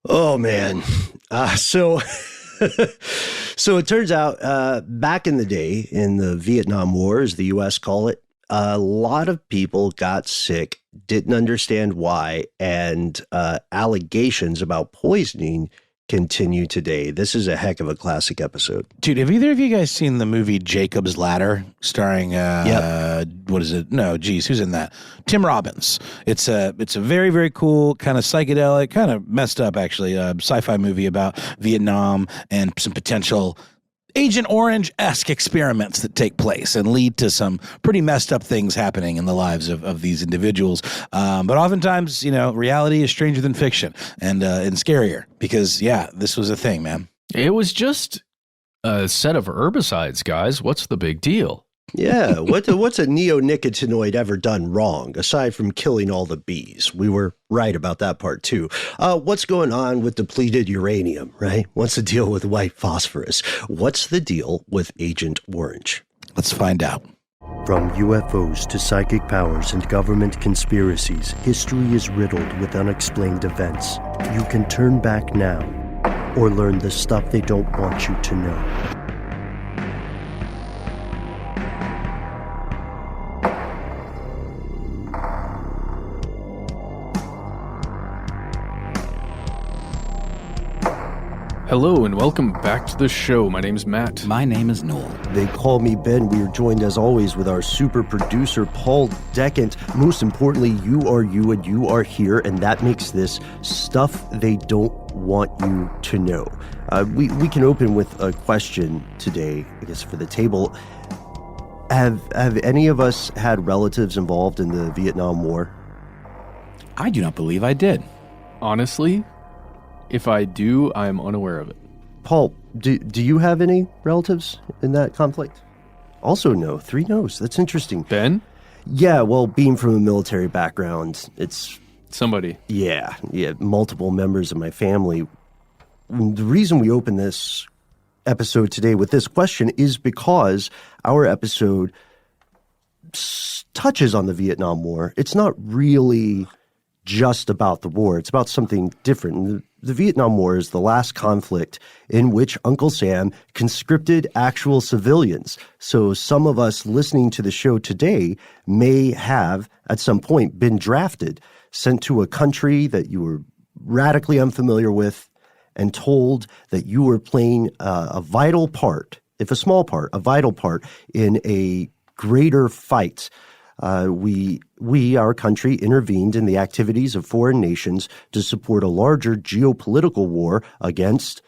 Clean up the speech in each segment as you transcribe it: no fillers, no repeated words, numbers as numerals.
Oh, man. So so it turns out back in the day, in the Vietnam War, as the U.S. call it, a lot of people got sick, didn't understand why, and allegations about poisoning continue today. This is a heck of a classic episode. Dude, have either of you guys seen the movie Jacob's Ladder starring, what is it? No, geez, who's in that? Tim Robbins. It's a very, very cool, kind of psychedelic, kind of messed up, actually, sci-fi movie about Vietnam and some potential Agent Orange-esque experiments that take place and lead to some pretty messed up things happening in the lives of these individuals. But oftentimes, reality is stranger than fiction and scarier because, this was a thing, man. It was just a set of herbicides, guys. What's the big deal? Yeah, what's a neonicotinoid ever done wrong, aside from killing all the bees? We were right about that part, too. What's going on with depleted uranium, right? What's the deal with white phosphorus? What's the deal with Agent Orange? Let's find out. From UFOs to psychic powers and government conspiracies, history is riddled with unexplained events. You can turn back now or learn the stuff they don't want you to know. Hello and welcome back to the show. My name's Matt. My name is Noel. They call me Ben. We are joined as always with our super producer, Paul Decant. Most importantly, you are you and you are here, and that makes this stuff they don't want you to know. We can open with a question today, I guess, for the table. Have any of us had relatives involved in the Vietnam War? I do not believe I did. Honestly, if I do, I am unaware of it. Paul, do you have any relatives in that conflict? Also no. 3 no's. That's interesting. Ben? Yeah, well, being from a military background, it's... Somebody. Yeah, multiple members of my family. The reason we open this episode today with this question is because our episode touches on the Vietnam War. It's not really just about the war. It's about something different. The Vietnam War is the last conflict in which Uncle Sam conscripted actual civilians. So some of us listening to the show today may have, at some point, been drafted, sent to a country that you were radically unfamiliar with, and told that you were playing a vital part, if a small part, a vital part in a greater fight. Our country, intervened in the activities of foreign nations to support a larger geopolitical war against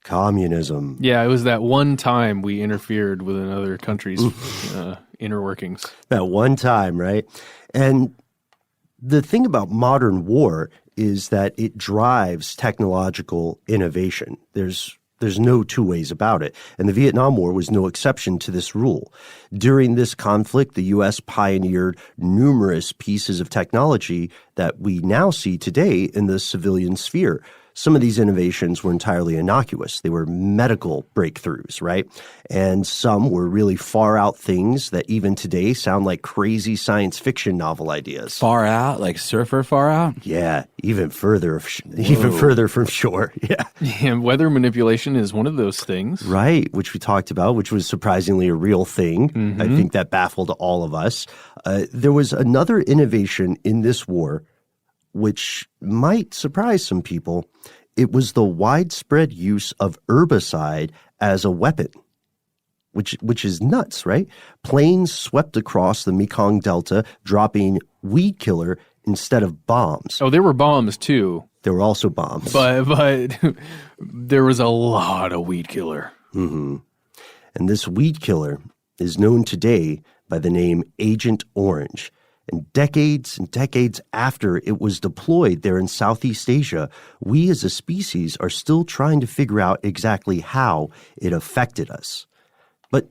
communism. Yeah, it was that one time we interfered with another country's inner workings. That one time, right? And the thing about modern war is that it drives technological innovation. There's no two ways about it. And the Vietnam War was no exception to this rule. During this conflict, the U.S. pioneered numerous pieces of technology that we now see today in the civilian sphere. Some of these innovations were entirely innocuous. They were medical breakthroughs, right? And some were really far out things that even today sound like crazy science fiction novel ideas. Far out? Like surfer far out? Yeah, even further from shore. Yeah. And weather manipulation is one of those things. Right, which we talked about, which was surprisingly a real thing. Mm-hmm. I think that baffled all of us. There was another innovation in this war which might surprise some people. It was the widespread use of herbicide as a weapon, which is nuts, right? Planes swept across the Mekong Delta, dropping weed killer instead of bombs. Oh, there were bombs too. There were also bombs. But there was a lot of weed killer. Mm-hmm. And this weed killer is known today by the name Agent Orange. And decades after it was deployed there in Southeast Asia, we as a species are still trying to figure out exactly how it affected us. But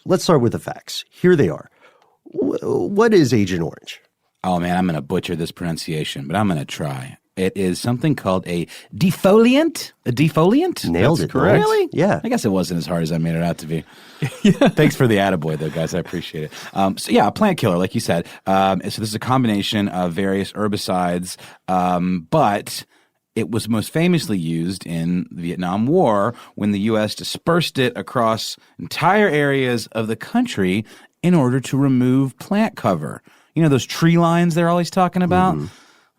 let's start with the facts. Here they are. What is Agent Orange? Oh, man, I'm going to butcher this pronunciation, but I'm going to try. It is something called a defoliant. A defoliant? Nailed That's it. correct. Really? Yeah. I guess it wasn't as hard as I made it out to be. Thanks for the attaboy, though, guys. I appreciate it. A plant killer, like you said. So this is a combination of various herbicides, but it was most famously used in the Vietnam War when the U.S. dispersed it across entire areas of the country in order to remove plant cover. You know those tree lines they're always talking about?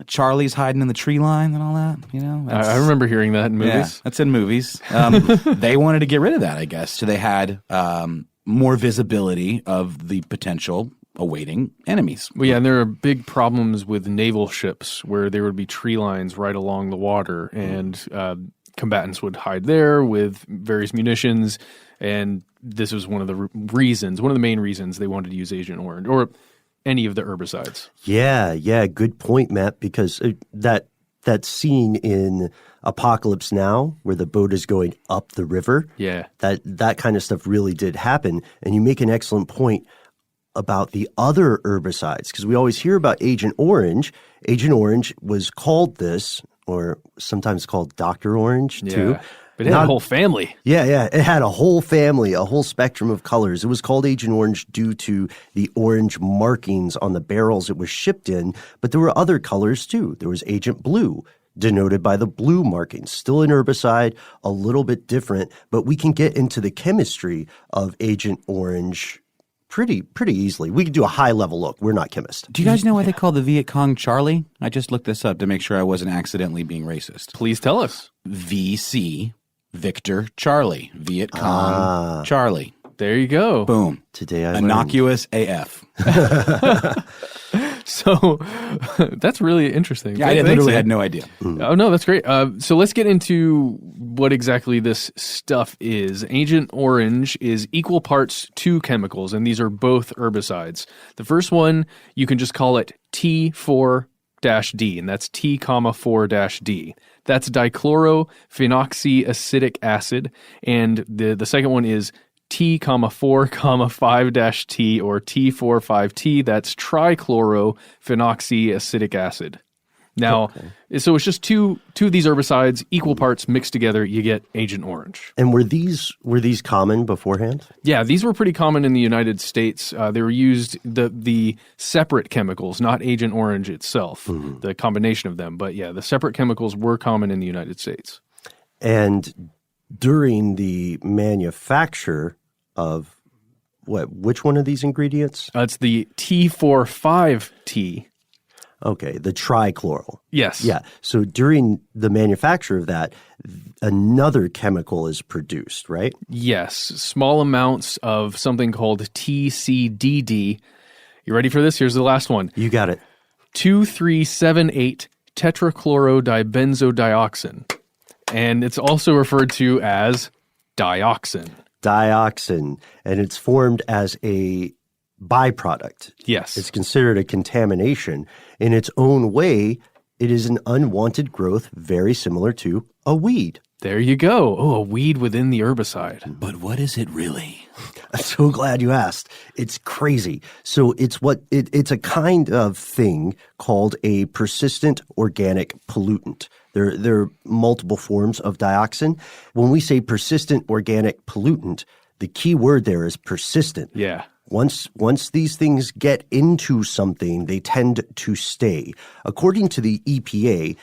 Charlie's hiding in the tree line and all that, you know? I remember hearing that in movies. Yeah, that's in movies. They wanted to get rid of that, I guess. So they had more visibility of the potential awaiting enemies. Well, yeah, and there are big problems with naval ships where there would be tree lines right along the water, and combatants would hide there with various munitions, and this was one of the main reasons they wanted to use Agent Orange, or any of the herbicides. Yeah, good point, Matt, because that scene in Apocalypse Now where the boat is going up the river, that kind of stuff really did happen. And you make an excellent point about the other herbicides, because we always hear about Agent Orange. Agent Orange was called this, or sometimes called Dr. Orange too. But it had a whole family. Yeah. It had a whole family, a whole spectrum of colors. It was called Agent Orange due to the orange markings on the barrels it was shipped in, but there were other colors too. There was Agent Blue, denoted by the blue markings. Still an herbicide, a little bit different, but we can get into the chemistry of Agent Orange pretty easily. We could do a high-level look. We're not chemists. Do you guys know why they call the Viet Cong Charlie? I just looked this up to make sure I wasn't accidentally being racist. Please tell us. VC, Victor Charlie. Viet Cong Charlie. There you go. Boom. Today I Innocuous AF. So that's really interesting. Yeah, I literally had no idea. Oh, no, that's great. So let's get into what exactly this stuff is. Agent Orange is equal parts two chemicals, and these are both herbicides. The first one, you can just call it T4-D, and that's T-4-D. That's dichlorophenoxyacetic acid, and the second one is T-4-5-T or T4-5-T. That's trichlorophenoxyacetic acid. Now, so it's just two of these herbicides, equal parts mixed together, you get Agent Orange. And were these common beforehand? Yeah, these were pretty common in the United States. They were used, the separate chemicals, not Agent Orange itself, the combination of them. But yeah, the separate chemicals were common in the United States. And during the manufacture of which one of these ingredients? It's the T4-5-T. Okay, the trichloral. Yes. Yeah. So during the manufacture of that, another chemical is produced, right? Yes. Small amounts of something called TCDD. You ready for this? Here's the last one. You got it. 2,3,7,8 tetrachlorodibenzodioxin. And it's also referred to as dioxin. Dioxin. And it's formed as a byproduct. Yes. It's considered a contamination. In its own way, it is an unwanted growth very similar to a weed. There you go. Oh, a weed within the herbicide. But what is it really? I'm so glad you asked. It's crazy. So it's it's a kind of thing called a persistent organic pollutant. There are multiple forms of dioxin. When we say persistent organic pollutant, the key word there is persistent. Yeah. Once these things get into something, they tend to stay. According to the EPA,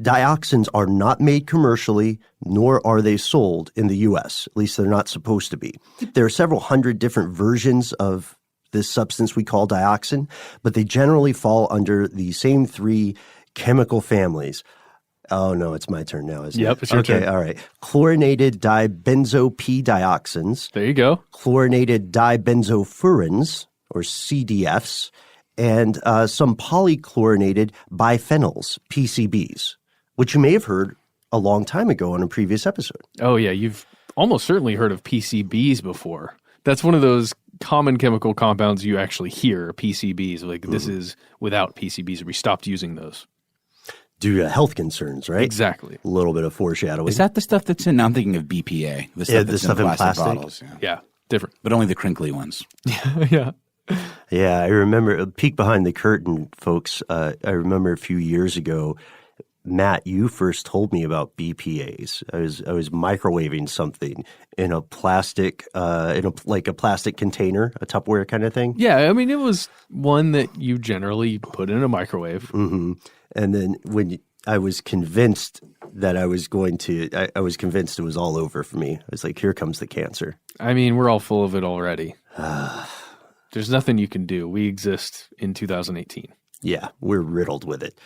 dioxins are not made commercially, nor are they sold in the U.S. At least they're not supposed to be. There are several hundred different versions of this substance we call dioxin, but they generally fall under the same three chemical families. Oh, no, it's my turn now, isn't it? Yep, it's your turn. Okay, all right. Chlorinated dibenzo-P-dioxins. There you go. Chlorinated dibenzofurans, or CDFs, and some polychlorinated biphenyls, PCBs, which you may have heard a long time ago on a previous episode. Oh, yeah. You've almost certainly heard of PCBs before. That's one of those common chemical compounds you actually hear, PCBs. Like this is without PCBs. We stopped using those. Due to health concerns, right? Exactly. A little bit of foreshadowing. Is that the stuff that's in? No, I'm thinking of BPA. The stuff that's in plastic bottles. Yeah, different. But only the crinkly ones. Yeah. Yeah, I remember a peek behind the curtain, folks. I remember a few years ago, Matt, you first told me about BPAs. I was microwaving something in a plastic, like a plastic container, a Tupperware kind of thing. Yeah, I mean, it was one that you generally put in a microwave. Mm-hmm. And then when I was convinced that I was convinced it was all over for me. I was like, here comes the cancer. I mean, we're all full of it already. There's nothing you can do. We exist in 2018. Yeah, we're riddled with it.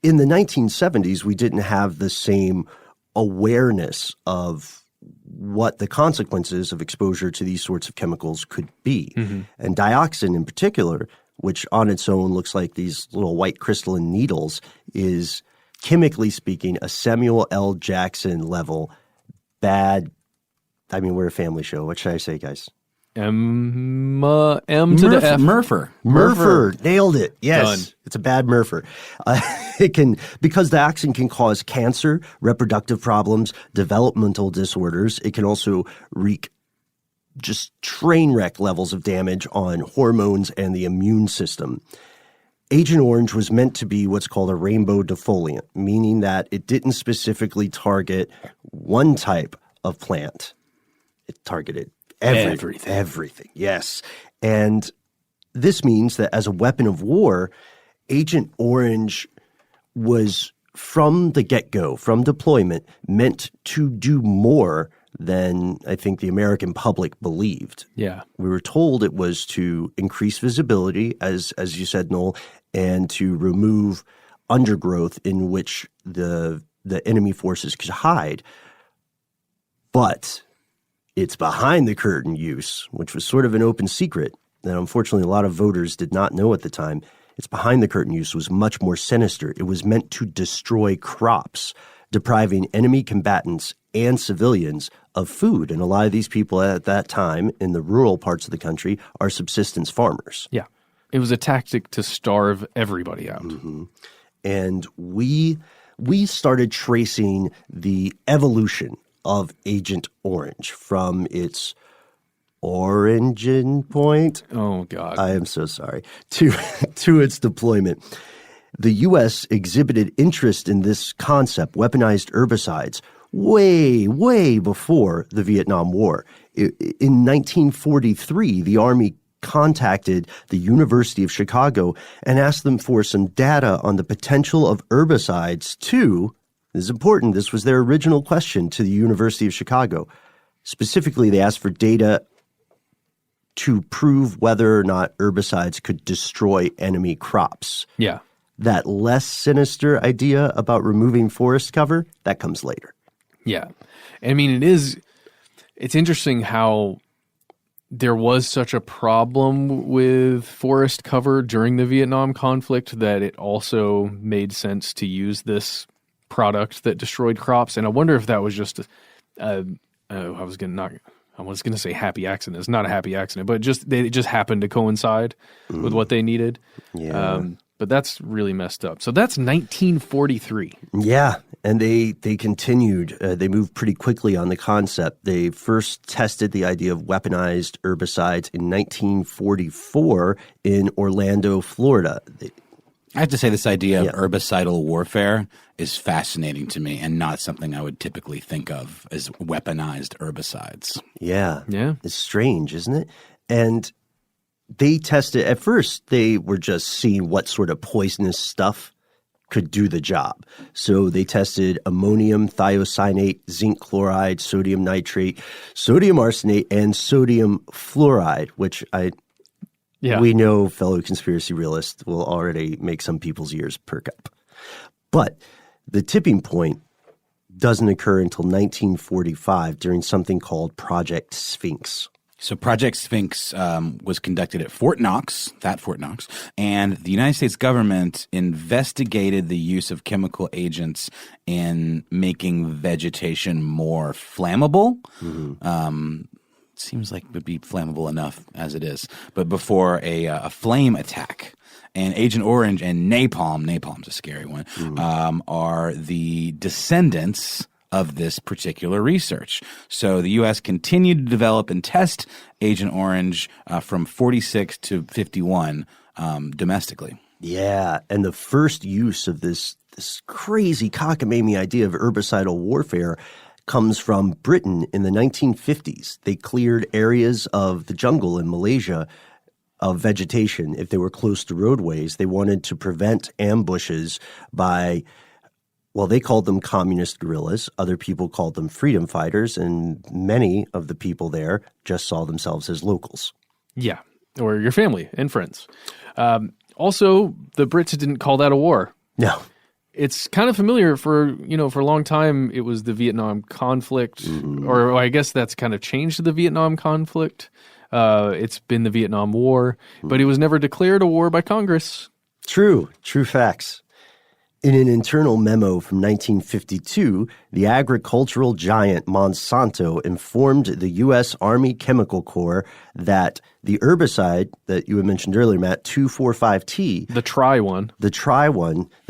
In the 1970s, we didn't have the same awareness of what the consequences of exposure to these sorts of chemicals could be. Mm-hmm. And dioxin in particular, which on its own looks like these little white crystalline needles, is chemically speaking a Samuel L. Jackson level bad. I mean, we're a family show. What should I say, guys? M to the F. Murpher. Nailed it. Yes. Done. It's a bad Murpher. Because dioxin can cause cancer, reproductive problems, developmental disorders. It can also wreak just train wreck levels of damage on hormones and the immune system. Agent Orange was meant to be what's called a rainbow defoliant, meaning that it didn't specifically target one type of plant. It targeted everything. Yes. And this means that as a weapon of war, Agent Orange was from the get-go, from deployment, meant to do more than I think the American public believed. Yeah. We were told it was to increase visibility, as you said, Noel, and to remove undergrowth in which the enemy forces could hide. But its behind the curtain use, which was sort of an open secret that unfortunately a lot of voters did not know at the time, its behind the curtain use was much more sinister. It was meant to destroy crops, depriving enemy combatants and civilians of food. And a lot of these people at that time in the rural parts of the country are subsistence farmers. Yeah. It was a tactic to starve everybody out. Mm-hmm. And we started tracing the evolution of Agent Orange from its origin point. Oh, God. I am so sorry. To its deployment. The U.S. exhibited interest in this concept, weaponized herbicides, way, way before the Vietnam War. In 1943, the Army contacted the University of Chicago and asked them for some data on the potential of herbicides to, this is important, this was their original question to the University of Chicago. Specifically, they asked for data to prove whether or not herbicides could destroy enemy crops. Yeah. That less sinister idea about removing forest cover, that comes later. Yeah. I mean, it's interesting how there was such a problem with forest cover during the Vietnam conflict that it also made sense to use this product that destroyed crops. And I wonder if that was just I was going to say happy accident. It's not a happy accident, but it just happened to coincide with what they needed. Yeah. But that's really messed up. So that's 1943. Yeah, and they continued. They moved pretty quickly on the concept. They first tested the idea of weaponized herbicides in 1944 in Orlando, Florida. I have to say this idea of herbicidal warfare is fascinating to me and not something I would typically think of as weaponized herbicides. Yeah. Yeah. It's strange, isn't it? And they tested, at first, they were just seeing what sort of poisonous stuff could do the job. So they tested ammonium thiocyanate, zinc chloride, sodium nitrate, sodium arsenate, and sodium fluoride, which we know fellow conspiracy realists will already make some people's ears perk up. But the tipping point doesn't occur until 1945 during something called Project Sphinx. So Project Sphinx was conducted at Fort Knox, and the United States government investigated the use of chemical agents in making vegetation more flammable. Mm-hmm. Seems like it would be flammable enough as it is, but before a flame attack. And Agent Orange and napalm's a scary one, are the descendants of this particular research. So the U.S. continued to develop and test Agent Orange from 46 to 51 domestically. Yeah, and the first use of this crazy cockamamie idea of herbicidal warfare comes from Britain in the 1950s. They cleared areas of the jungle in Malaysia of vegetation if they were close to roadways. They wanted to prevent ambushes by Well, they called them communist guerrillas. Other people called them freedom fighters, and many of the people there just saw themselves as locals. Yeah, or your family and friends. Also, the Brits didn't call that a war. No. It's kind of familiar for a long time. It was the Vietnam conflict, or I guess that's kind of changed to the Vietnam conflict. It's been the Vietnam War, but it was never declared a war by Congress. True facts. In an internal memo from 1952, the agricultural giant Monsanto informed the U.S. Army Chemical Corps that the herbicide that you had mentioned earlier, Matt, 2,4,5-T, The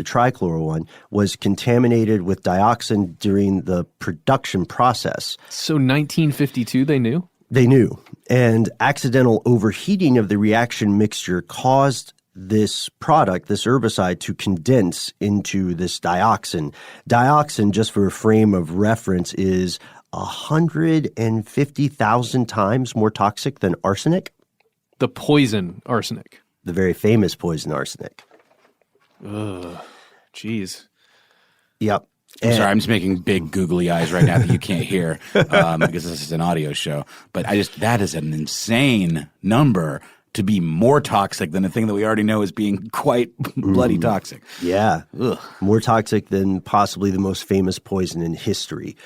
trichlor one, was contaminated with dioxin during the production process. So 1952, they knew? They knew. And accidental overheating of the reaction mixture caused this product, this herbicide, to condense into this dioxin. Dioxin, just for a frame of reference, is 150,000 times more toxic than arsenic. The poison arsenic. The very famous poison arsenic. Ugh. Jeez. Yep. I'm sorry, I'm just making big googly eyes right now that you can't hear because this is an audio show. But that is an insane number to be more toxic than a thing that we already know is being quite bloody toxic. Yeah. Ugh. More toxic than possibly the most famous poison in history.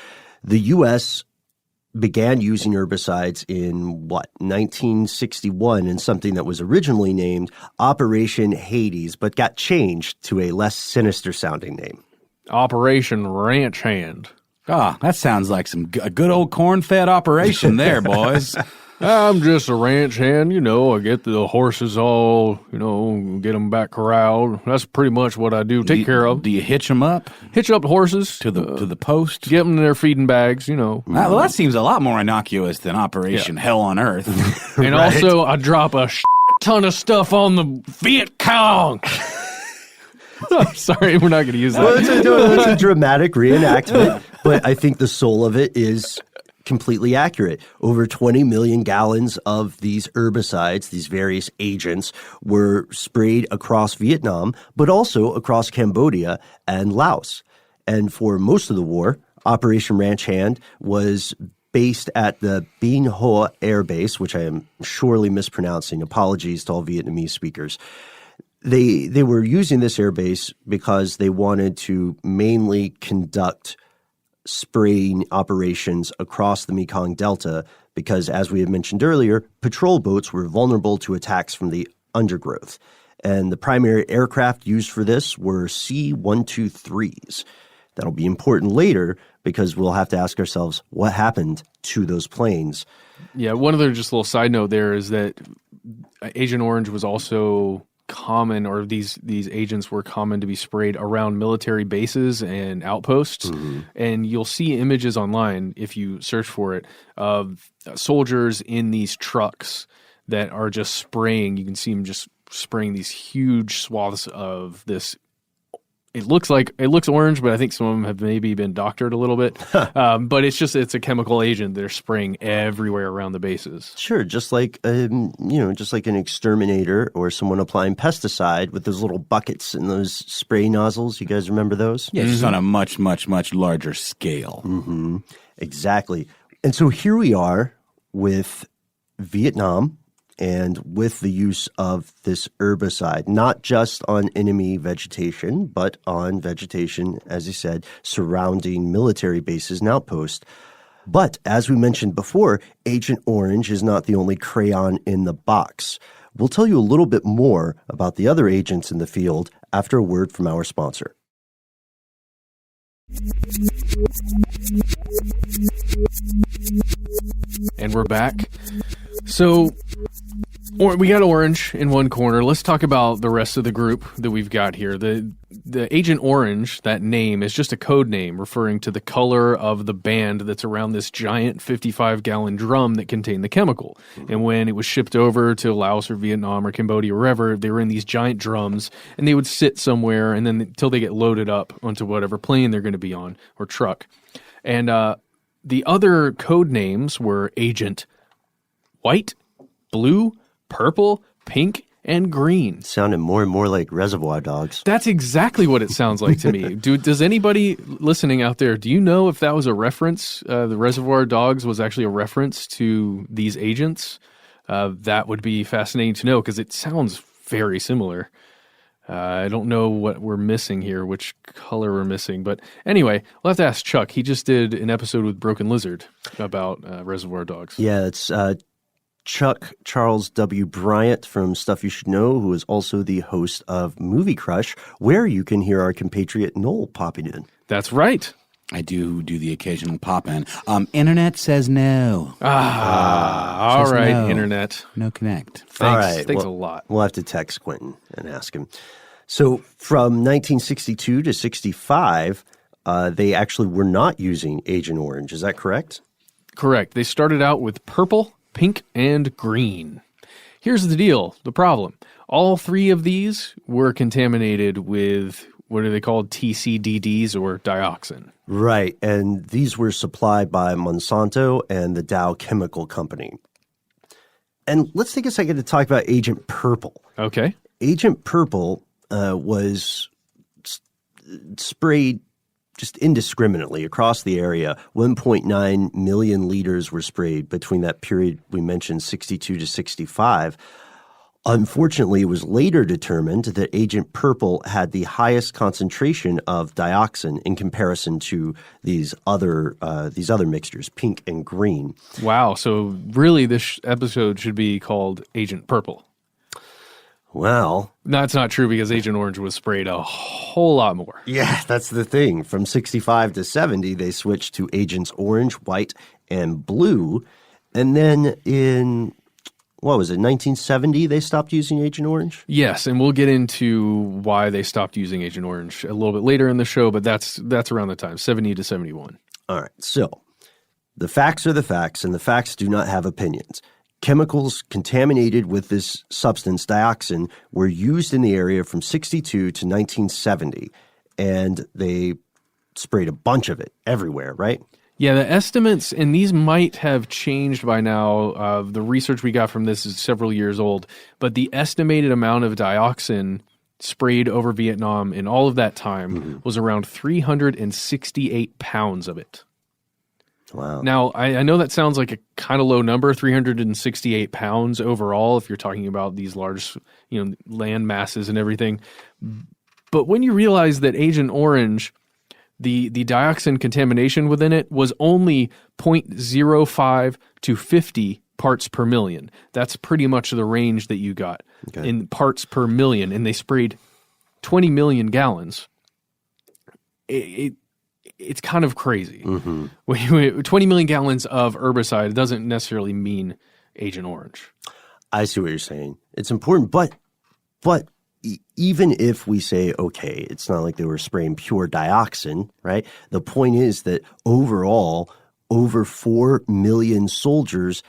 The U.S. began using herbicides in, 1961 in something that was originally named Operation Hades, but got changed to a less sinister sounding name. Operation Ranch Hand. That sounds like a good old corn-fed operation there, boys. I'm just a ranch hand, I get the horses all, get them back corralled. That's pretty much what I do, take care of. Do you hitch them up? Hitch up the horses. To the post? Get them in their feeding bags, Well, that seems a lot more innocuous than Operation Hell on Earth. And also, I drop a ton of stuff on the Viet Cong. Sorry, we're not going to use that. Well, it's a dramatic reenactment, but I think the soul of it is completely accurate. Over 20 million gallons of these herbicides, these various agents, were sprayed across Vietnam, but also across Cambodia and Laos. And for most of the war, Operation Ranch Hand was based at the Bien Hoa Air Base, which I am surely mispronouncing. Apologies to all Vietnamese speakers. They were using this air base because they wanted to mainly conduct spraying operations across the Mekong Delta because, as we had mentioned earlier, patrol boats were vulnerable to attacks from the undergrowth. And the primary aircraft used for this were C-123s. That'll be important later because we'll have to ask ourselves what happened to those planes. Yeah, one other just little side note there is that Agent Orange was also common, or these agents were common to be sprayed around military bases and outposts. And you'll see images online, if you search for it, of soldiers in these trucks that are just spraying. You can see them just spraying these huge swaths of this. It looks orange, but I think some of them have maybe been doctored a little bit. But it's a chemical agent. They're spraying everywhere around the bases. Sure, just like an exterminator or someone applying pesticide with those little buckets and those spray nozzles. You guys remember those? Yeah, just on a much, much, much larger scale. Mm-hmm. Exactly. And so here we are with Vietnam and with the use of this herbicide, not just on enemy vegetation, but on vegetation, as you said, surrounding military bases and outposts. But as we mentioned before, Agent Orange is not the only crayon in the box. We'll tell you a little bit more about the other agents in the field after a word from our sponsor. And we're back. So we got Orange in one corner. Let's talk about the rest of the group that we've got here. The Agent Orange, that name, is just a code name referring to the color of the band that's around this giant 55-gallon drum that contained the chemical. And when it was shipped over to Laos or Vietnam or Cambodia or wherever, they were in these giant drums, and they would sit somewhere and then until they get loaded up onto whatever plane they're going to be on or truck. And the other code names were Agent White, Blue, Purple, Pink, and green. Sounded more and more like Reservoir Dogs. That's exactly what it sounds like to me. Does anybody listening out there, do you know if that was a reference? The Reservoir Dogs was actually a reference to these agents? That would be fascinating to know because it sounds very similar. I don't know what we're missing here, which color we're missing. But anyway, we'll have to ask Chuck. He just did an episode with Broken Lizard about Reservoir Dogs. Yeah, it's Chuck Charles W. Bryant from Stuff You Should Know, who is also the host of Movie Crush, where you can hear our compatriot Noel popping in. That's right. I do the occasional pop in. Internet says no. All Says right, no. Internet. No connect. Thanks, All right, thanks a lot. We'll have to text Quentin and ask him. So from 1962 to 65, they actually were not using Agent Orange. Is that correct? Correct. They started out with purple, pink, and green. Here's the deal, the problem. All three of these were contaminated with, what are they called, TCDDs or dioxin. Right, and these were supplied by Monsanto and the Dow Chemical Company. And let's take a second to talk about Agent Purple. Okay. Agent Purple was sprayed just indiscriminately across the area. 1.9 million liters were sprayed between that period we mentioned, 62 to 65. Unfortunately, it was later determined that Agent Purple had the highest concentration of dioxin in comparison to these other mixtures, pink and green. Wow. So really this episode should be called Agent Purple. Well, No, it's not true because Agent Orange was sprayed a whole lot more. yeah, that's the thing. From 65 to 70, they switched to Agents Orange, White, and Blue. And then in, 1970, they stopped using Agent Orange? Yes, and we'll get into why they stopped using Agent Orange a little bit later in the show, but that's around the time, 70 to 71. All right, so the facts are the facts, and the facts do not have opinions. Chemicals contaminated with this substance, dioxin, were used in the area from 62 to 1970, and they sprayed a bunch of it everywhere, right? Yeah, the estimates, and these might have changed by now. The research we got from this is several years old, but the estimated amount of dioxin sprayed over Vietnam in all of that time was around 368 pounds of it. Wow. Now, I know that sounds like a kind of low number, 368 pounds overall, if you're talking about these large, land masses and everything. But when you realize that Agent Orange, the dioxin contamination within it was only 0.05 to 50 parts per million. That's pretty much the range that you got in parts per million, and they sprayed 20 million gallons. It's kind of crazy. Mm-hmm. 20 million gallons of herbicide doesn't necessarily mean Agent Orange. I see what you're saying. It's important, but even if we say, okay, it's not like they were spraying pure dioxin, right? The point is that overall, over 4 million soldiers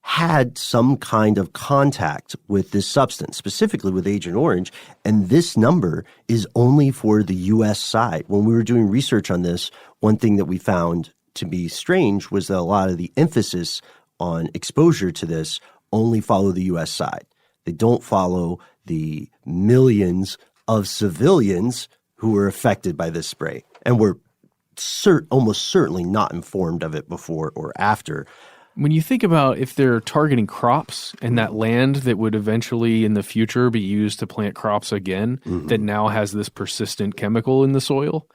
had some kind of contact with this substance, specifically with Agent Orange, and this number is only for the U.S. side. When we were doing research on this, one thing that we found to be strange was that a lot of the emphasis on exposure to this only follow the U.S. side. They don't follow the millions of civilians who were affected by this spray and were almost certainly not informed of it before or after. When you think about if they're targeting crops and that land that would eventually in the future be used to plant crops again, that now has this persistent chemical in the soil,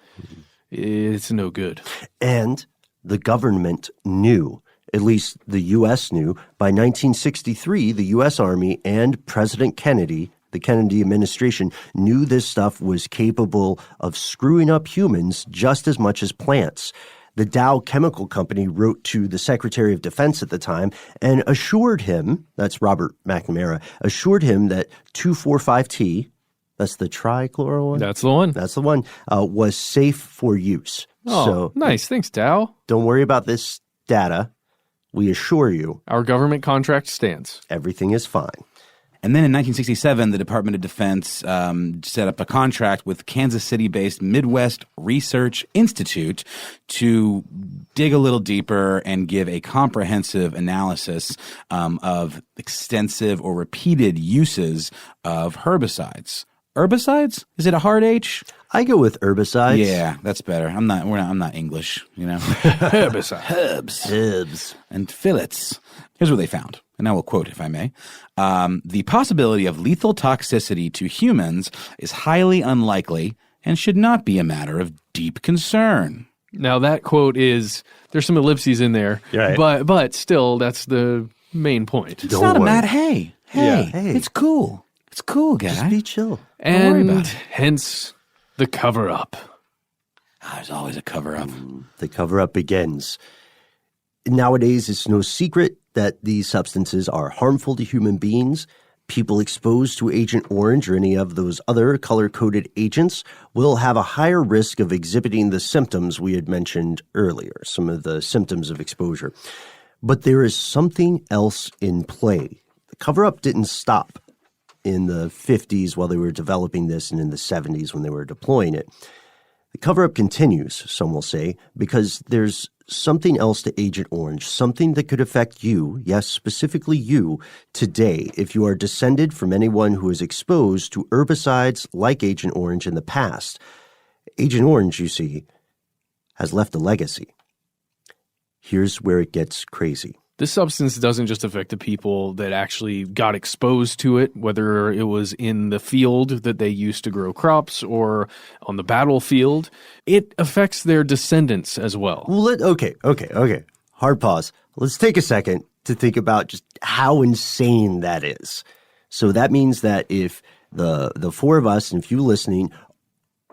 it's no good. And the government knew, at least the U.S. knew, by 1963, the U.S. Army and President Kennedy, the Kennedy administration, knew this stuff was capable of screwing up humans just as much as plants. The Dow Chemical Company wrote to the Secretary of Defense at the time and assured him, that's Robert McNamara, assured him that 2,4,5-T, that's the trichloro one? That's the one. That's the one, was safe for use. Oh, so nice. Thanks, Dow. Don't worry about this data. We assure you. Our government contract stands. Everything is fine. And then in 1967, the Department of Defense set up a contract with Kansas City-based Midwest Research Institute to dig a little deeper and give a comprehensive analysis of extensive or repeated uses of herbicides. Herbicides? Is it a hard H? I go with herbicides. Yeah, that's better. I'm not English, you know. Herbicide. Herbs. And fillets. Here's what they found, and I will quote if I may. The possibility of lethal toxicity to humans is highly unlikely and should not be a matter of deep concern. Now that quote is, there's some ellipses in there, Right. but still, that's the main point. It's Don't not worry. a matter. Hey, Yeah. Hey. it's cool. It's cool, guy. Just be chill. Don't worry about And it. hence the cover-up. There's always a cover-up. The cover-up begins. Nowadays, it's no secret that these substances are harmful to human beings. People exposed to Agent Orange or any of those other color-coded agents will have a higher risk of exhibiting the symptoms we had mentioned earlier, some of the symptoms of exposure. But there is something else in play. The cover-up didn't stop in the 50s while they were developing this and in the 70s when they were deploying it. The cover-up continues, some will say, because there's something else to Agent Orange, something that could affect you, yes, specifically you, today if you are descended from anyone who is exposed to herbicides like Agent Orange in the past. Agent Orange, you see, has left a legacy. Here's where it gets crazy. This substance doesn't just affect the people that actually got exposed to it, whether it was in the field that they used to grow crops or on the battlefield. It affects their descendants as well. Well, okay. Hard pause. Let's take a second to think about just how insane that is. So that means that if the four of us, and if you listening,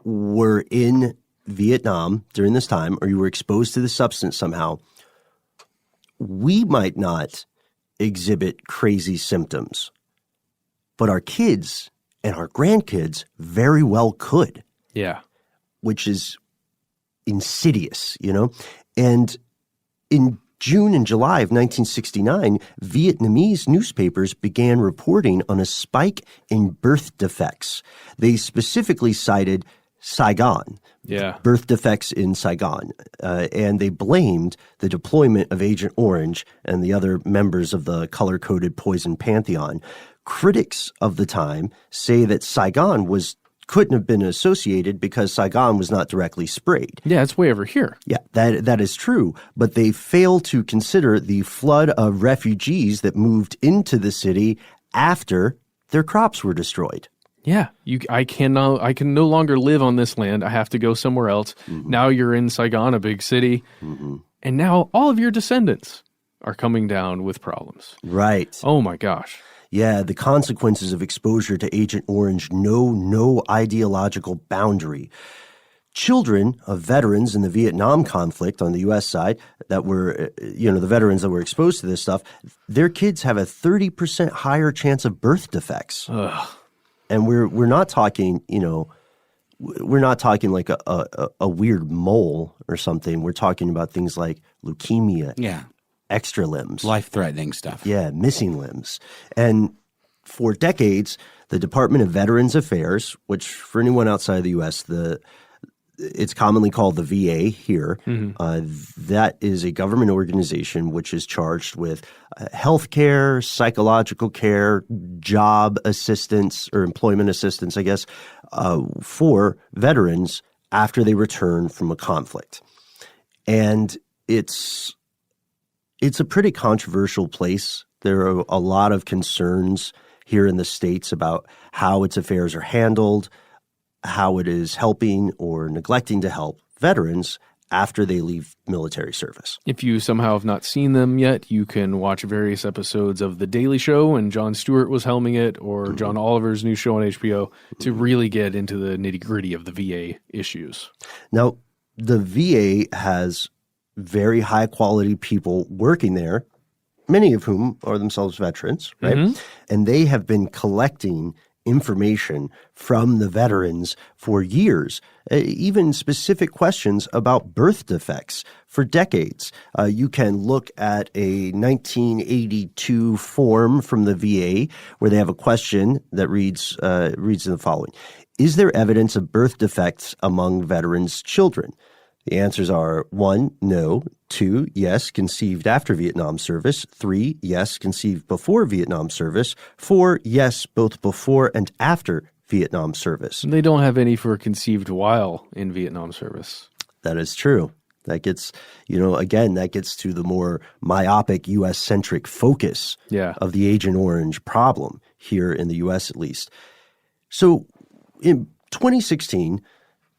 were in Vietnam during this time, or you were exposed to the substance somehow, we might not exhibit crazy symptoms, but our kids and our grandkids very well could. Yeah. Which is insidious, you know? And in June and July of 1969, Vietnamese newspapers began reporting on a spike in birth defects. They specifically cited Saigon, Yeah. birth defects in Saigon, and they blamed the deployment of Agent Orange and the other members of the color-coded poison pantheon. Critics of the time say that Saigon couldn't have been associated because Saigon was not directly sprayed. Yeah, it's way over here. Yeah, that is true, but they fail to consider the flood of refugees that moved into the city after their crops were destroyed. Yeah, I can no longer live on this land. I have to go somewhere else. Mm-hmm. Now you're in Saigon, a big city, and now all of your descendants are coming down with problems. Right. Oh my gosh. Yeah, the consequences of exposure to Agent Orange know no ideological boundary. Children of veterans in the Vietnam conflict on the U.S. side that were, the veterans that were exposed to this stuff, their kids have a 30% higher chance of birth defects. Ugh. And we're not talking, we're not talking like a weird mole or something. We're talking about things like leukemia, Yeah. extra limbs, Life-threatening stuff. yeah, missing limbs. And for decades, the Department of Veterans Affairs, which for anyone outside of the U.S., it's commonly called the VA here. That is a government organization which is charged with health care, psychological care, job assistance or employment assistance, I guess, for veterans after they return from a conflict. And it's a pretty controversial place. There are a lot of concerns here in the States about how its affairs are handled, how it is helping or neglecting to help veterans after they leave military service. If you somehow have not seen them yet, you can watch various episodes of The Daily Show, and Jon Stewart was helming it, or John Oliver's new show on HBO, to really get into the nitty-gritty of the VA issues. Now, the VA has very high-quality people working there, many of whom are themselves veterans, right? And they have been collecting information from the veterans for years, even specific questions about birth defects for decades. You can look at a 1982 form from the VA where they have a question that reads in the following: is there evidence of birth defects among veterans' children? The answers are 1, no. 2, yes, conceived after Vietnam service. 3, yes, conceived before Vietnam service. 4, yes, both before and after Vietnam service. They don't have any for conceived while in Vietnam service. That is true. That gets, again, that gets to the more myopic U.S.-centric focus of the Agent Orange problem here in the U.S. at least. So in 2016,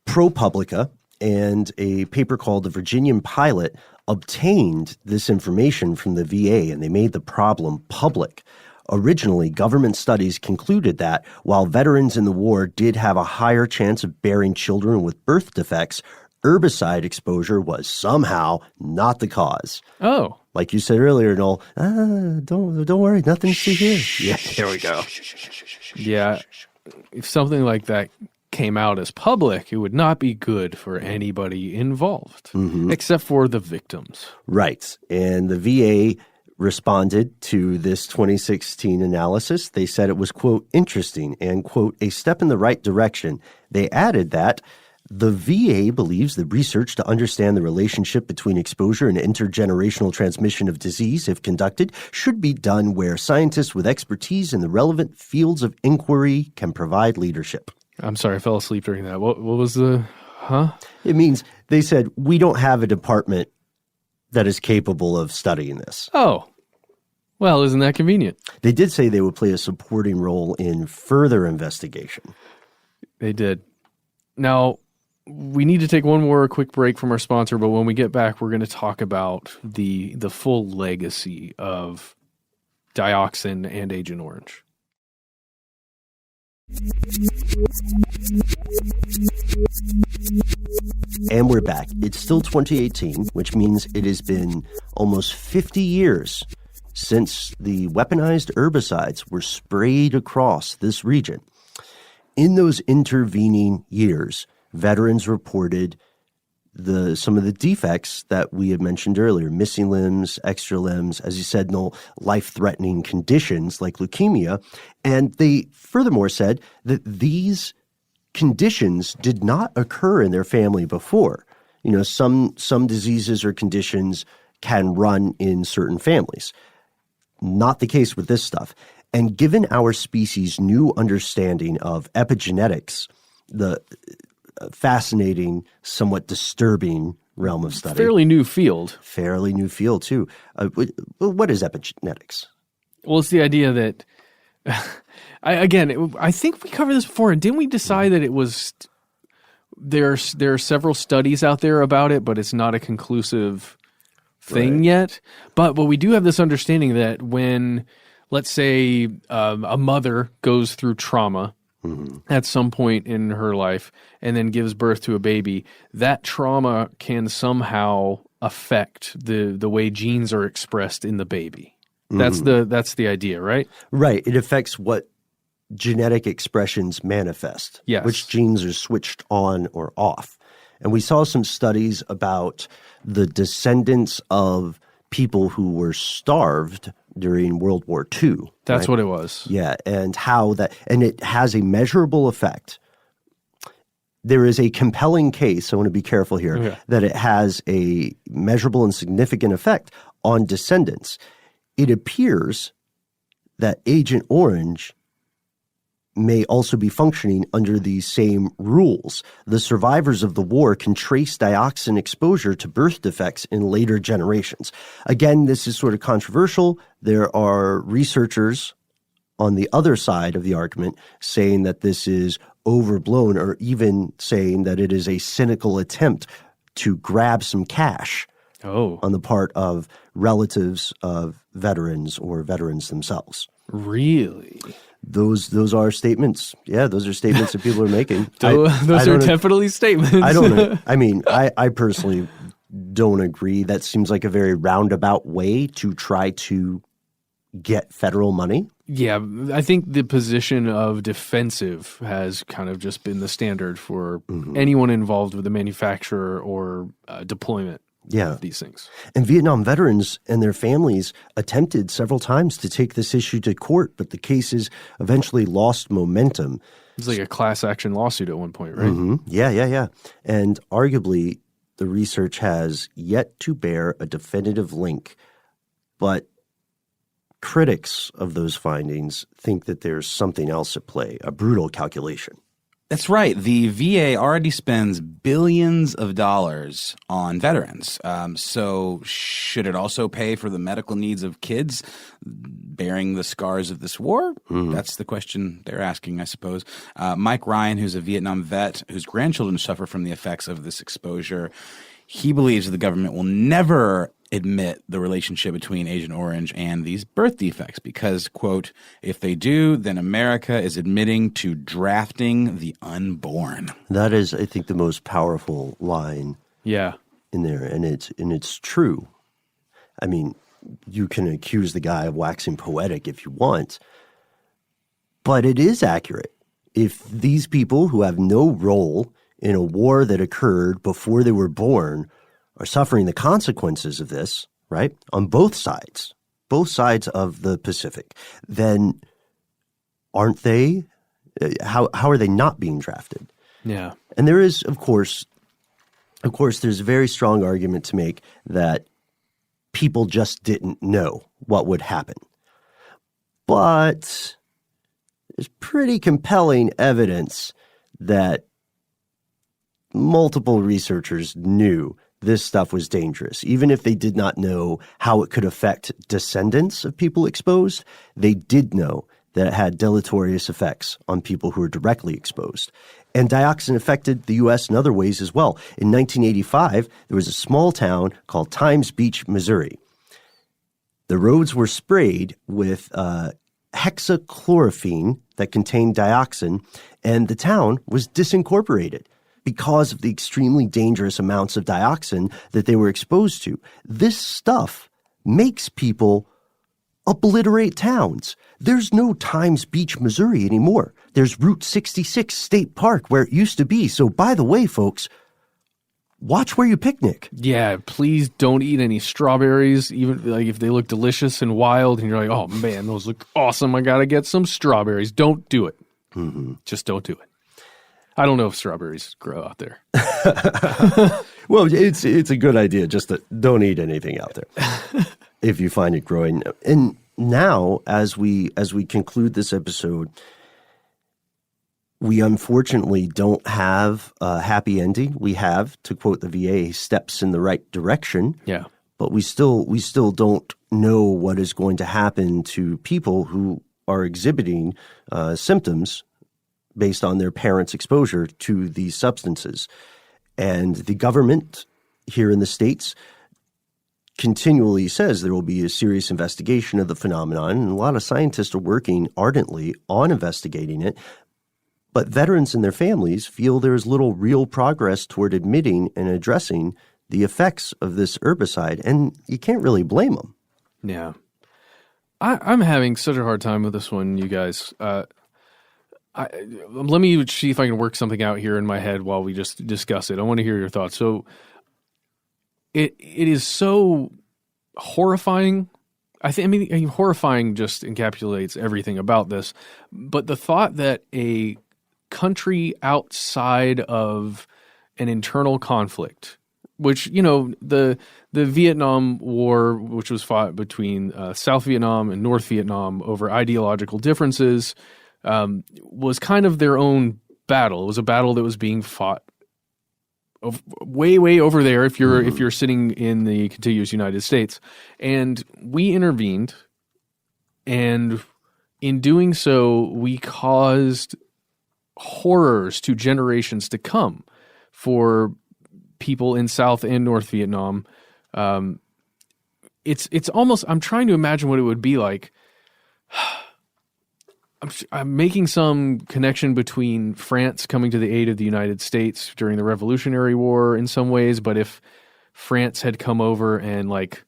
ProPublica and a paper called The Virginian Pilot obtained this information from the VA, and they made the problem public. Originally, government studies concluded that while veterans in the war did have a higher chance of bearing children with birth defects, herbicide exposure was somehow not the cause. Oh. Like you said earlier, Noel, don't worry, nothing to see here. Yeah, there we go. Yeah, if something like that came out as public, it would not be good for anybody involved, except for the victims. Right. And the VA responded to this 2016 analysis. They said it was, quote, interesting and, quote, a step in the right direction. They added that the VA believes the research to understand the relationship between exposure and intergenerational transmission of disease, if conducted, should be done where scientists with expertise in the relevant fields of inquiry can provide leadership. I'm sorry, I fell asleep during that. What was the, It means they said, we don't have a department that is capable of studying this. Oh, well, isn't that convenient? They did say they would play a supporting role in further investigation. They did. Now, we need to take one more quick break from our sponsor, but when we get back, we're going to talk about the full legacy of dioxin and Agent Orange. And we're back. It's still 2018, which means it has been almost 50 years since the weaponized herbicides were sprayed across this region. In those intervening years, veterans reported some of the defects that we had mentioned earlier, missing limbs, extra limbs, as you said, no life-threatening conditions like leukemia. And they furthermore said that these conditions did not occur in their family before. Some diseases or conditions can run in certain families. Not the case with this stuff. And given our species' new understanding of epigenetics, the fascinating, somewhat disturbing realm of study. Fairly new field. Fairly new field, too. What is epigenetics? Well, it's the idea that, I think we covered this before, and didn't we decide that it was, there are several studies out there about it, but it's not a conclusive thing yet. But we do have this understanding that when, let's say, a mother goes through trauma, at some point in her life and then gives birth to a baby, that trauma can somehow affect the way genes are expressed in the baby. That's the idea, right? Right. It affects what genetic expressions manifest, which genes are switched on or off. And we saw some studies about the descendants of people who were starved during World War II. That's what it was. Yeah, and how that, and it has a measurable effect. There is a compelling case, I want to be careful here, that it has a measurable and significant effect on descendants. It appears that Agent Orange may also be functioning under these same rules. The survivors of the war can trace dioxin exposure to birth defects in later generations. Again, this is sort of controversial. There are researchers on the other side of the argument saying that this is overblown, or even saying that it is a cynical attempt to grab some cash on the part of relatives of veterans or veterans themselves. Really? Those are statements. Yeah, those are statements that people are making. Those are definitely statements. I don't know. I mean, I personally don't agree. That seems like a very roundabout way to try to get federal money. Yeah, I think the position of defensive has kind of just been the standard for anyone involved with the manufacturer or deployment. Of these things. And Vietnam veterans and their families attempted several times to take this issue to court, but the cases eventually lost momentum. It's like a class action lawsuit at one point, right? Yeah. And arguably, the research has yet to bear a definitive link, but critics of those findings think that there's something else at play, a brutal calculation. That's right. The VA already spends billions of dollars on veterans. So should it also pay for the medical needs of kids bearing the scars of this war? That's the question they're asking, I suppose. Mike Ryan, who's a Vietnam vet whose grandchildren suffer from the effects of this exposure, he believes the government will never admit the relationship between Agent Orange and these birth defects because, quote, if they do, then America is admitting to drafting the unborn. That is, I think, the most powerful line Yeah. in there, and it's true. I mean, you can accuse the guy of waxing poetic if you want, but it is accurate. If these people who have no role in a war that occurred before they were born are suffering the consequences of this, right, on both sides of the Pacific, then aren't they? How are they not being drafted? Yeah. And there is, of course, there's a very strong argument to make that people just didn't know what would happen. But there's pretty compelling evidence that multiple researchers knew this stuff was dangerous. Even if they did not know how it could affect descendants of people exposed, they did know that it had deleterious effects on people who were directly exposed. And dioxin affected the U.S. in other ways as well. In 1985, there was a small town called Times Beach, Missouri. The roads were sprayed with hexachlorophene that contained dioxin, and the town was disincorporated because of the extremely dangerous amounts of dioxin that they were exposed to. This stuff makes people obliterate towns. There's no Times Beach, Missouri anymore. There's Route 66 State Park where it used to be. So by the way, folks, watch where you picnic. Yeah, please don't eat any strawberries, even like if they look delicious and wild and you're like, oh man, those look awesome. I got to get some strawberries. Don't do it. Just don't do it. I don't know if strawberries grow out there. Well, it's a good idea just to don't eat anything out there if you find it growing. And now, as we conclude this episode, we unfortunately don't have a happy ending. We have, to quote the VA, steps in the right direction. Yeah. But we still don't know what is going to happen to people who are exhibiting symptoms based on their parents' exposure to these substances. And the government here in the States continually says there will be a serious investigation of the phenomenon, and a lot of scientists are working ardently on investigating it. But veterans and their families feel there's little real progress toward admitting and addressing the effects of this herbicide, and you can't really blame them. Yeah. I'm having such a hard time with this one, you guys. Let me see if I can work something out here in my head while we just discuss it. I want to hear your thoughts. So it is so horrifying. I mean, horrifying just encapsulates everything about this. But the thought that a country outside of an internal conflict, which, you know, the Vietnam War, which was fought between South Vietnam and North Vietnam over ideological differences, was kind of their own battle. It was a battle that was being fought way over there if you're sitting in the contiguous United States. And we intervened, and in doing so, we caused horrors to generations to come for people in South and North Vietnam. It's almost, I'm trying to imagine what it would be like. I'm making some connection between France coming to the aid of the United States during the Revolutionary War in some ways, but if France had come over and like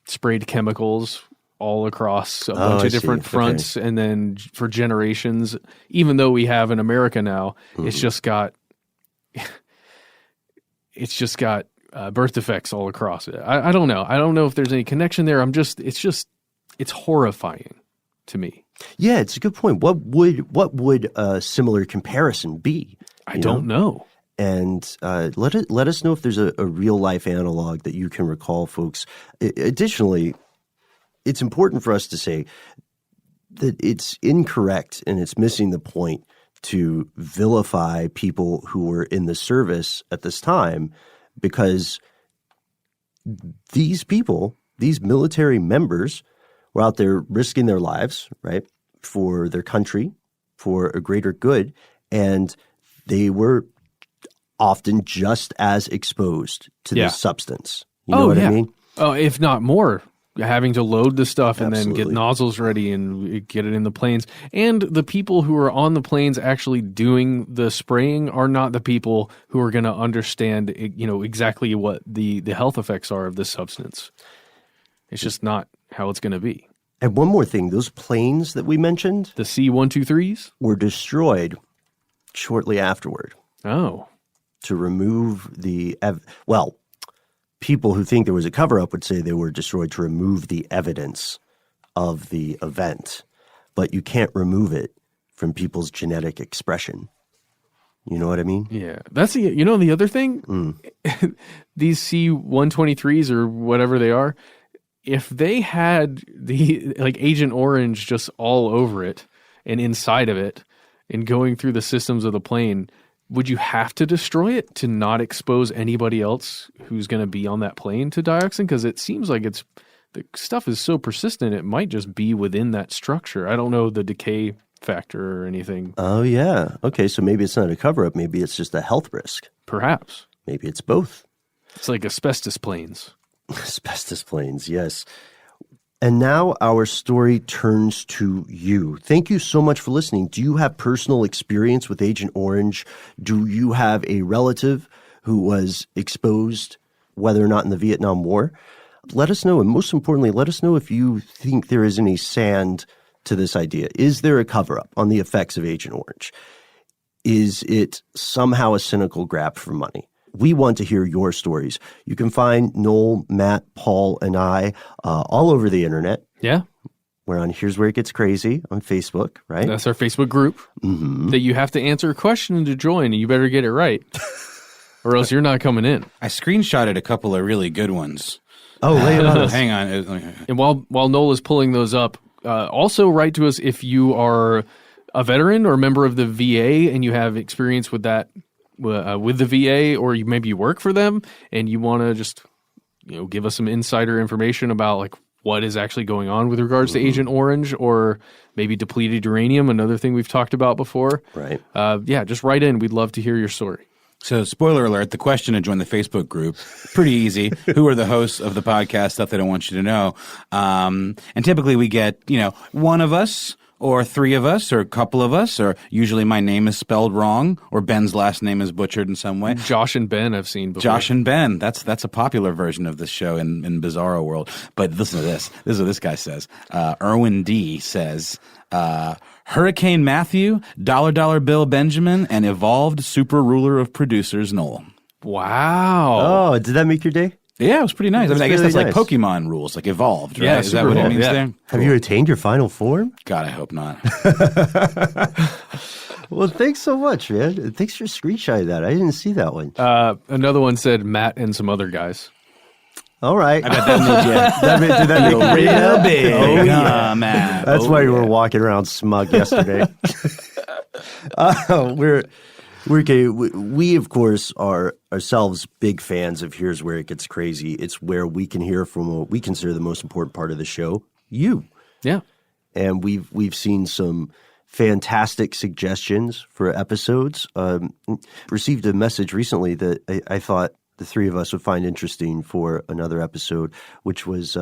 sprayed chemicals all across a bunch of different fronts, and then for generations, even though we have in America now, it's just got birth defects all across it. I don't know. I don't know if there's any connection there. It's horrifying to me. Yeah, it's a good point. What would a similar comparison be? I don't know. And let us know if there's a real-life analog that you can recall, folks. Additionally, it's important for us to say that it's incorrect and it's missing the point to vilify people who were in the service at this time, because these people, these military members, were out there risking their lives, right, for their country, for a greater good, and they were often just as exposed to this substance. You know what I mean? Oh, if not more. Having to load the stuff and then Absolutely. get nozzles ready and get it in the planes. And the people who are on the planes actually doing the spraying are not the people who are going to understand, exactly what the health effects are of this substance. It's just not how it's going to be. And one more thing, those planes that we mentioned, The C-123s? were destroyed shortly afterward Oh. to remove the people who think there was a cover-up would say they were destroyed to remove the evidence of the event, but you can't remove it from people's genetic expression. You know what I mean? Yeah. That's the other thing? These C-123s or whatever they are, if they had the Agent Orange just all over it and inside of it and going through the systems of the plane, would you have to destroy it to not expose anybody else who's going to be on that plane to dioxin? Because it seems like the stuff is so persistent, it might just be within that structure. I don't know the decay factor or anything. Oh, yeah. Okay, so maybe it's not a cover-up. Maybe it's just a health risk. Perhaps. Maybe it's both. It's like asbestos planes. Asbestos planes, yes. And now our story turns to you. Thank you so much for listening. Do you have personal experience with Agent Orange? Do you have a relative who was exposed, whether or not in the Vietnam War? Let us know. And most importantly, let us know if you think there is any sand to this idea. Is there a cover-up on the effects of Agent Orange? Is it somehow a cynical grab for money? We want to hear your stories. You can find Noel, Matt, Paul, and I all over the internet. Yeah. We're on Here's Where It Gets Crazy on Facebook, right? That's our Facebook group that you have to answer a question to join, and you better get it right, or else you're not coming in. I screenshotted a couple of really good ones. Oh, lay it on us. Hang on. And while Noel is pulling those up, also write to us if you are a veteran or member of the VA and you have experience with that, with the VA, or maybe you work for them and you want to just give us some insider information about what is actually going on with regards to Agent Orange, or maybe depleted uranium, another thing we've talked about before. Right. Just write in. We'd love to hear your story. So, spoiler alert, the question to join the Facebook group, pretty easy. Who are the hosts of the podcast, stuff they don't want you to know? And typically we get, one of us or three of us or a couple of us, or usually my name is spelled wrong or Ben's last name is butchered in some way. Josh and Ben I've seen before. Josh and Ben. That's a popular version of this show in Bizarro World. But listen to this. This is what this guy says. Erwin D. says, Hurricane Matthew, Dollar Bill Benjamin, and evolved super ruler of producers Noel. Wow. Oh, did that make your day? Yeah, it was pretty nice. I guess really that's nice. like Pokemon rules, like evolved, right? Yeah, Is that super what it evolved, means yeah. there? Have you attained your final form? God, I hope not. Well, thanks so much, man. Thanks for screenshotting that. I didn't see that one. Another one said Matt and some other guys. All right. I bet that means Did that make you real big. Oh, yeah. Man. That's why you were walking around smug yesterday. We're okay. We, of course, are ourselves big fans of Here's Where It Gets Crazy. It's where we can hear from what we consider the most important part of the show, you. Yeah. And we've seen some fantastic suggestions for episodes. Received a message recently that I thought the three of us would find interesting for another episode, which was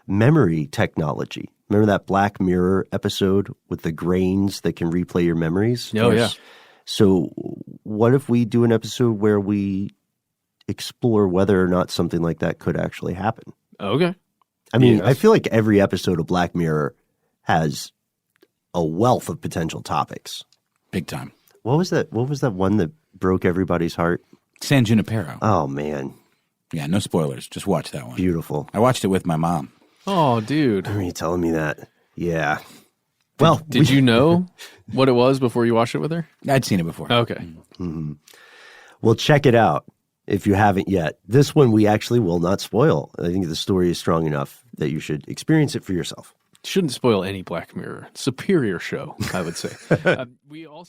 memory technology. Remember that Black Mirror episode with the grains that can replay your memories? Oh, yeah. So what if we do an episode where we explore whether or not something like that could actually happen? Okay. I mean, Yes. I feel like every episode of Black Mirror has a wealth of potential topics. Big time. What was that one that broke everybody's heart? San Junipero. Oh, man. Yeah, no spoilers. Just watch that one. Beautiful. I watched it with my mom. Oh, dude. Are you telling me that? Yeah. Well, Did you know what it was before you watched it with her? I'd seen it before. Okay. Well, check it out if you haven't yet. This one we actually will not spoil. I think the story is strong enough that you should experience it for yourself. Shouldn't spoil any Black Mirror. Superior show, I would say.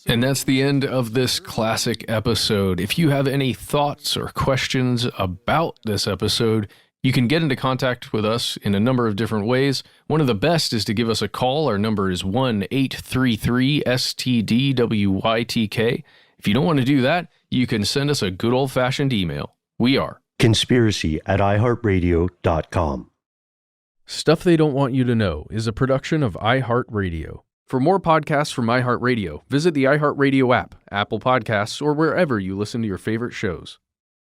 And that's the end of this classic episode. If you have any thoughts or questions about this episode, you can get into contact with us in a number of different ways. One of the best is to give us a call. Our number is 1-833-STDWYTK. If you don't want to do that, you can send us a good old-fashioned email. We are conspiracy@iHeartRadio.com. Stuff They Don't Want You to Know is a production of iHeartRadio. For more podcasts from iHeartRadio, visit the iHeartRadio app, Apple Podcasts, or wherever you listen to your favorite shows.